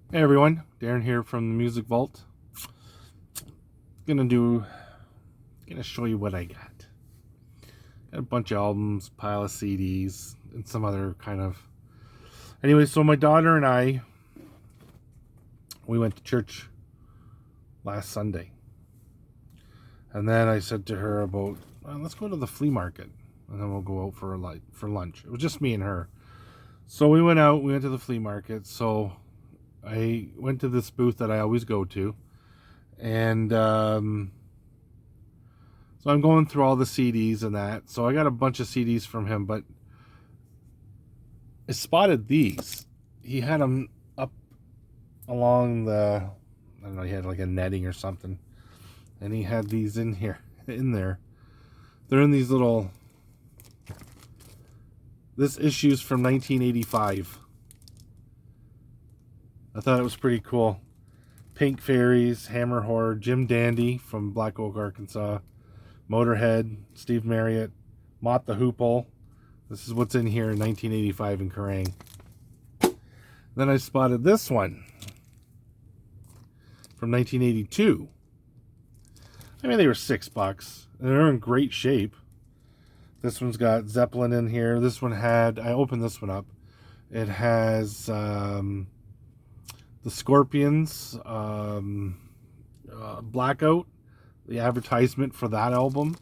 Hey everyone, Darren here from the Music Vault. Gonna show you what I got. Got a bunch of albums, pile of CDs, and some other kind of. Anyway, so my daughter and I, we went to church last Sunday, and then I said to her about, let's go to the flea market, and then we'll go out for lunch. It was just me and her. So we went out. We went to the flea market. So I went to this booth that I always go to, and so I'm going through all the CDs and that. So I got a bunch of CDs from him, but I spotted these. He had them up along the, I don't know, he had like a netting or something. And he had these in here, in there. They're in these little, this issue's from 1985. I thought it was pretty cool. Pink Fairies, Hammer Horde, Jim Dandy from Black Oak, Arkansas, Motorhead, Steve Marriott, Mott the Hoople. This is what's in here in 1985 in Kerrang. Then I spotted this one from 1982. I mean, they were $6. And they're in great shape. This one's got Zeppelin in here. This one had, I opened this one up. It has the Scorpions, Blackout, the advertisement for that album.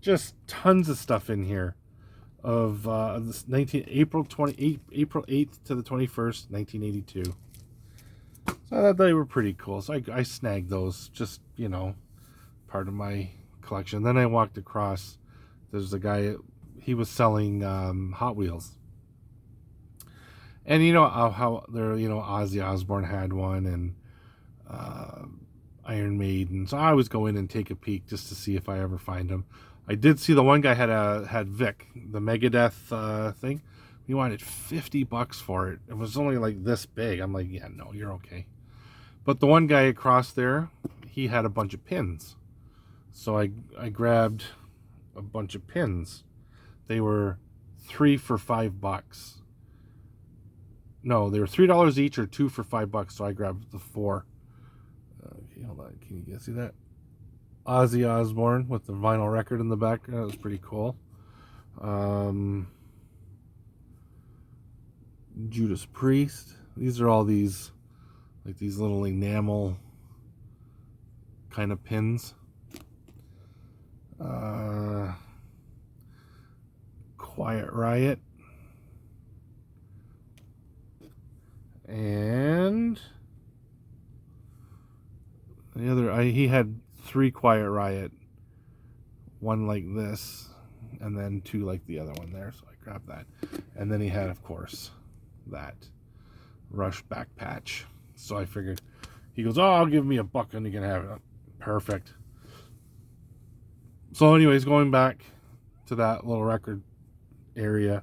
Just tons of stuff in here of this April 8th to the 21st, 1982. So I thought they were pretty cool. So I snagged those, just, part of my collection. Then I walked across. There's a guy, he was selling Hot Wheels. And how they're, Ozzy Osbourne had one, and Iron Maiden. So I always go in and take a peek just to see if I ever find them. I did see the one guy had Vic, the Megadeth thing. He wanted $50 for it. It was only like this big. I'm like, yeah, no, you're okay. But the one guy across there, he had a bunch of pins. So I grabbed a bunch of pins. They were 3 for $5. No, they were $3 each or 2 for $5. So I grabbed the 4. Okay, hold on. Can you guys see that? Ozzy Osbourne with the vinyl record in the back. That was pretty cool. Judas Priest. These are all these little enamel kind of pins. Quiet Riot. And the other, he had 3 Quiet Riot. One like this, and then 2 like the other one there. So I grabbed that. And then he had, of course, that Rush back patch. So I figured, he goes, oh, I'll give me $1 and you can have it. Perfect. So anyways, going back to that little record area,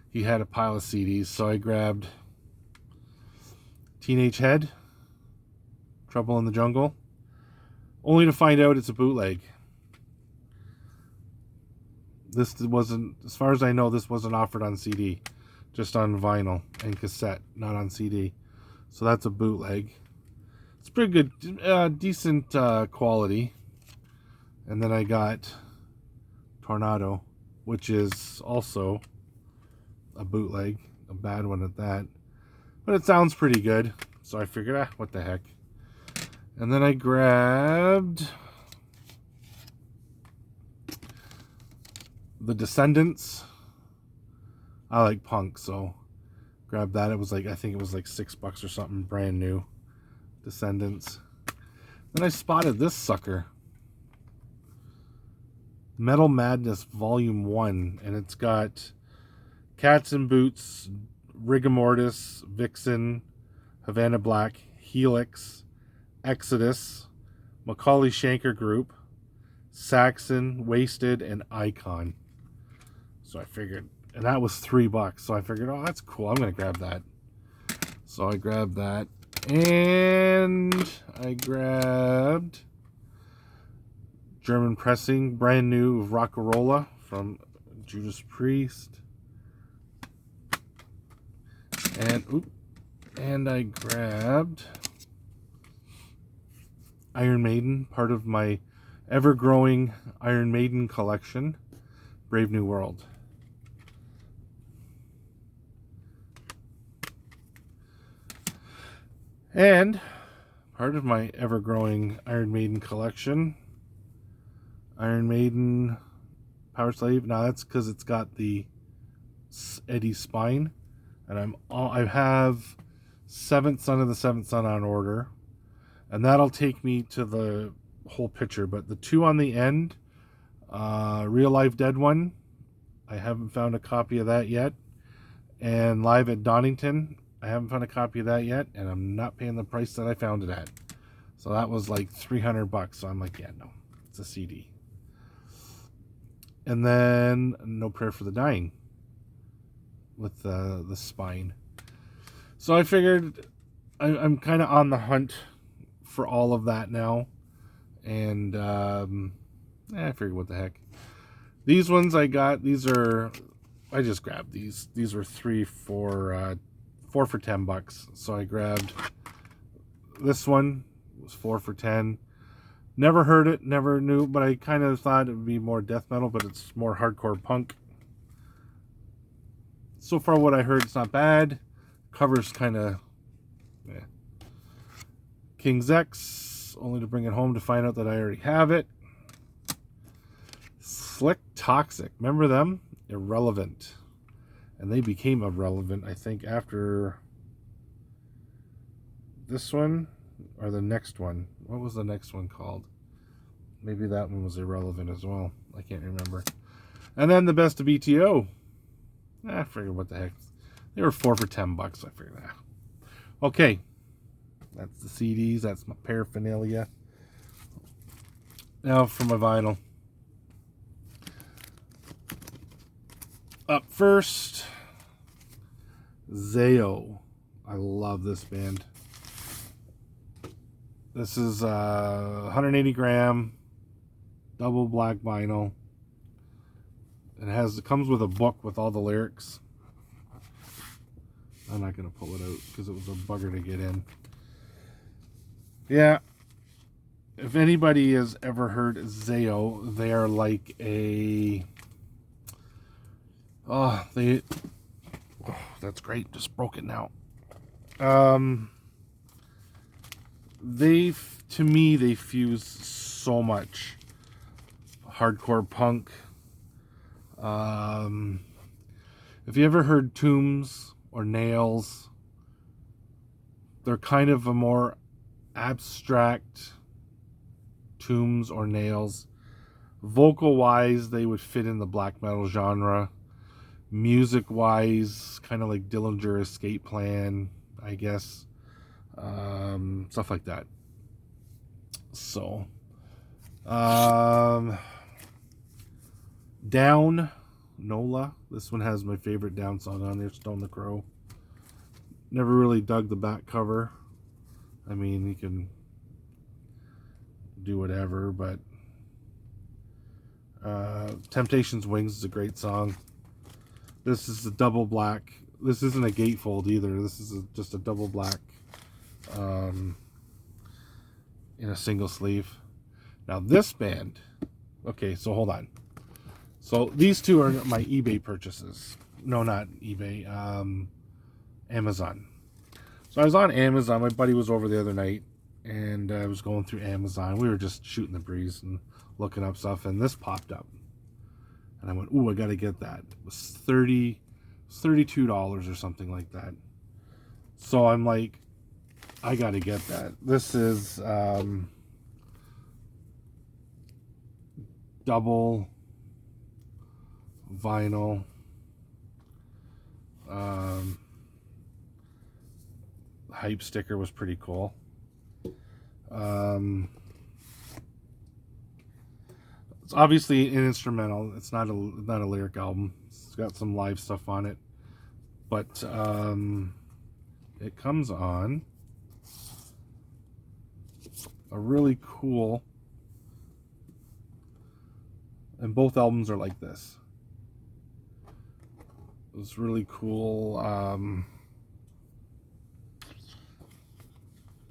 he had a pile of CDs. So I grabbed Teenage Head, Trouble in the Jungle, only to find out it's a bootleg. This wasn't, as far as I know, this wasn't offered on CD, just on vinyl and cassette, not on CD. So that's a bootleg. It's pretty good, decent quality. And then I got Tornado, which is also a bootleg, a bad one at that. But it sounds pretty good. So I figured, what the heck. And then I grabbed The Descendants. I like punk, so grabbed that. It was like, I think it was like $6 or something, brand new. Descendants. Then I spotted this sucker, Metal Madness Volume 1, and it's got Cats and Boots, Rigor Mortis, Vixen, Havana Black, Helix, Exodus, Macaulay Shanker Group, Saxon, Wasted, and Icon. So I figured, and that was $3. So I figured, oh, that's cool. I'm going to grab that. So I grabbed that. And I grabbed German pressing, brand new of Rockarola from Judas Priest. And I grabbed Iron Maiden, part of my ever-growing Iron Maiden collection, Brave New World. And part of my ever-growing Iron Maiden collection, Iron Maiden Power Slave. Now that's because it's got the Eddie spine, and I have Seventh Son of the Seventh Son on order, and that'll take me to the whole picture. But the two on the end, Real Live Dead one, I haven't found a copy of that yet, and Live at Donington, I haven't found a copy of that yet, and I'm not paying the price that I found it at. So that was like $300. So I'm like, yeah, no, it's a CD. And then No Prayer for the Dying with the spine. So I figured I'm kind of on the hunt for all of that now. And I figured, what the heck. These ones I got, I just grabbed these. These were 4 for $10. So I grabbed this one. It was 4 for 10. Never heard it, never knew, but I kind of thought it would be more death metal, but it's more hardcore punk. So far what I heard, it's not bad. Cover's kind of, yeah. King's X, only to bring it home to find out that I already have it. Slick Toxic, remember them? Irrelevant. And they became irrelevant, I think, after this one or the next one. What was the next one called? Maybe that one was irrelevant as well. I can't remember. And then the Best of BTO. I figured, what the heck. They were 4 for $10. I figured that. Okay. That's the CDs. That's my paraphernalia. Now for my vinyl. Up first, Zao. I love this band. This is 180 gram double black vinyl. It comes with a book with all the lyrics. I'm not going to pull it out because it was a bugger to get in. Yeah. If anybody has ever heard Zao, they are like a... Oh, that's great. Just broke it now. To me, they fuse so much hardcore punk. If you ever heard Tombs or Nails, they're kind of a more abstract Tombs or Nails. Vocal wise, they would fit in the black metal genre. Music wise, kind of like Dillinger Escape Plan, I guess. Stuff like that. So, Down, Nola. This one has my favorite Down song on there, Stone the Crow. Never really dug the back cover. I mean, you can do whatever, but Temptations Wings is a great song. This is a double black. This isn't a gatefold either. This is just a double black in a single sleeve. Now this band, okay, so hold on. So these two are my eBay purchases. No, not eBay, Amazon. So I was on Amazon. My buddy was over the other night, and I was going through Amazon. We were just shooting the breeze and looking up stuff, and this popped up. And I went, ooh, I got to get that. It was $32 or something like that. So I'm like, I got to get that. This is double vinyl. Hype sticker was pretty cool. It's obviously an instrumental. It's not a lyric album. It's got some live stuff on it, but it comes on a really cool, and both albums are like this. It's really cool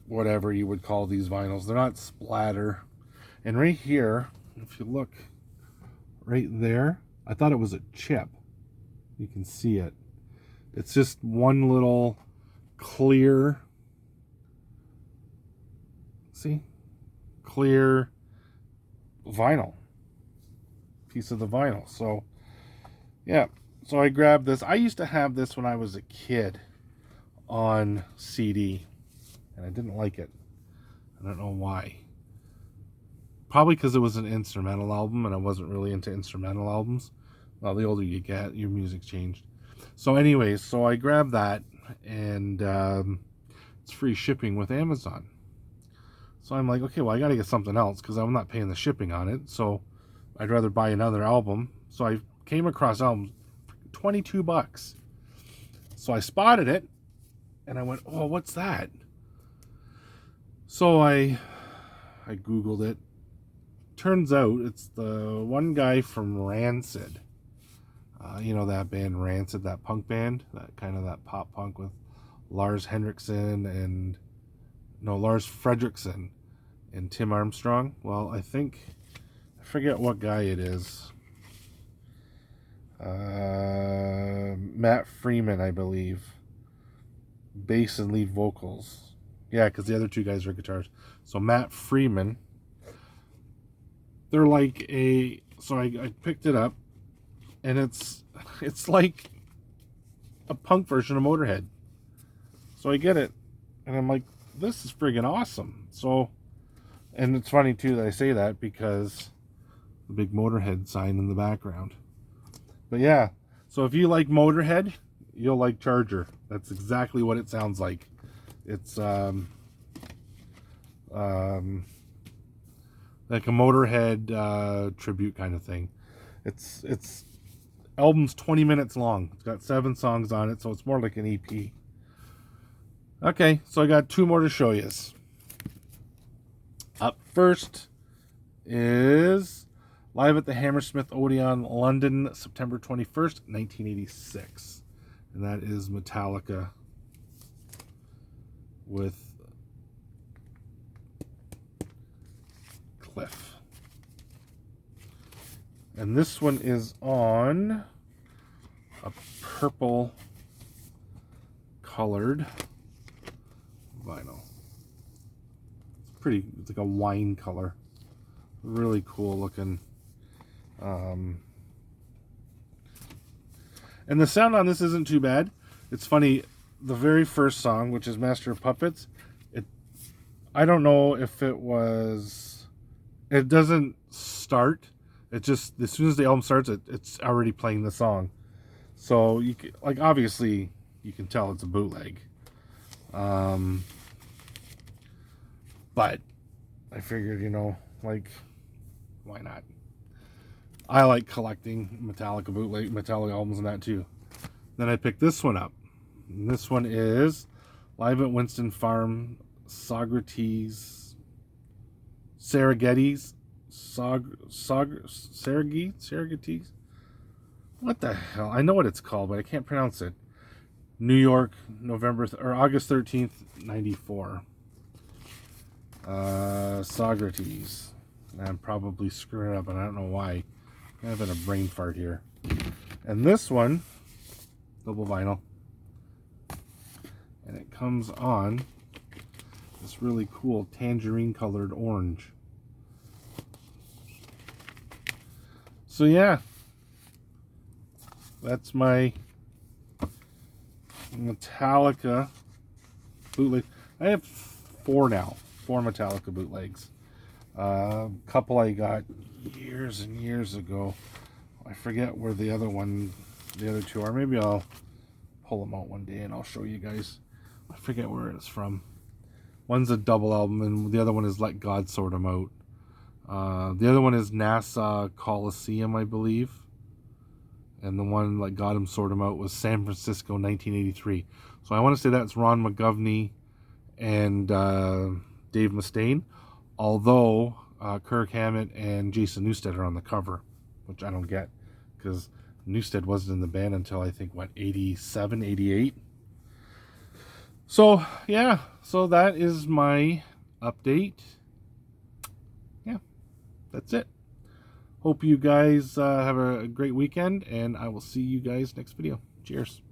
whatever you would call these vinyls. They're not splatter. And right here, if you look right there, I thought it was a chip. You can see it. It's just one little clear, see, clear vinyl, piece of the vinyl. So yeah, so I grabbed this. I used to have this when I was a kid on CD, and I didn't like it. I don't know why. Probably because it was an instrumental album, and I wasn't really into instrumental albums. Well, the older you get, your music's changed. So anyways, so I grabbed that, and it's free shipping with Amazon. So I'm like, okay, well, I got to get something else because I'm not paying the shipping on it. So I'd rather buy another album. So I came across albums, $22. So I spotted it, and I went, oh, what's that? So I Googled it. Turns out it's the one guy from Rancid. You know that band Rancid, that punk band, that kind of that pop punk with Lars Fredriksson and Tim Armstrong. Well, I forget what guy it is. Matt Freeman, I believe. Bass and lead vocals. Yeah, because the other two guys are guitars. So Matt Freeman. They're like so I picked it up, and it's like a punk version of Motorhead. So I get it, and I'm like, this is friggin' awesome. So, and it's funny too that I say that because the big Motorhead sign in the background. But yeah, so if you like Motorhead, you'll like Charger. That's exactly what it sounds like. It's like a Motorhead tribute kind of thing. It's album's 20 minutes long. It's got 7 songs on it, so it's more like an EP. Okay, so I got 2 more to show you. Up first is live at the Hammersmith Odeon, London, September 21st, 1986. And that is Metallica with Cliff. And this one is on a purple colored vinyl. It's like a wine color. Really cool looking. And the sound on this isn't too bad. It's funny, the very first song, which is Master of Puppets, I don't know if it doesn't start. It just, as soon as the album starts, it's already playing the song. So obviously you can tell it's a bootleg. But I figured, why not? I like collecting Metallica albums and that too. Then I picked this one up. And this one is live at Winston Farm, Sargates. What the hell? I know what it's called, but I can't pronounce it. New York, August 13th, 94. Socrates. I'm probably screwing it up, and I don't know why. I'm having a brain fart here. And this one, double vinyl, and it comes on this really cool tangerine colored orange. So yeah, that's my Metallica bootleg. I have 4 now. 4 Metallica bootlegs. A couple I got years and years ago. I forget where the other 2 are. Maybe I'll pull them out one day and I'll show you guys. I forget where it's from. One's a double album and the other one is Let God Sort 'Em Out. The other one is Nassau Coliseum, I believe. And the one Let God Sort 'Em Out was San Francisco, 1983. So I want to say that's Ron McGovney and Dave Mustaine. Although Kirk Hammett and Jason Newsted are on the cover, which I don't get because Newsted wasn't in the band until I think 87, 88. So yeah, So that is my update. Yeah, that's it. Hope you guys have a great weekend, and I will see you guys next video. Cheers.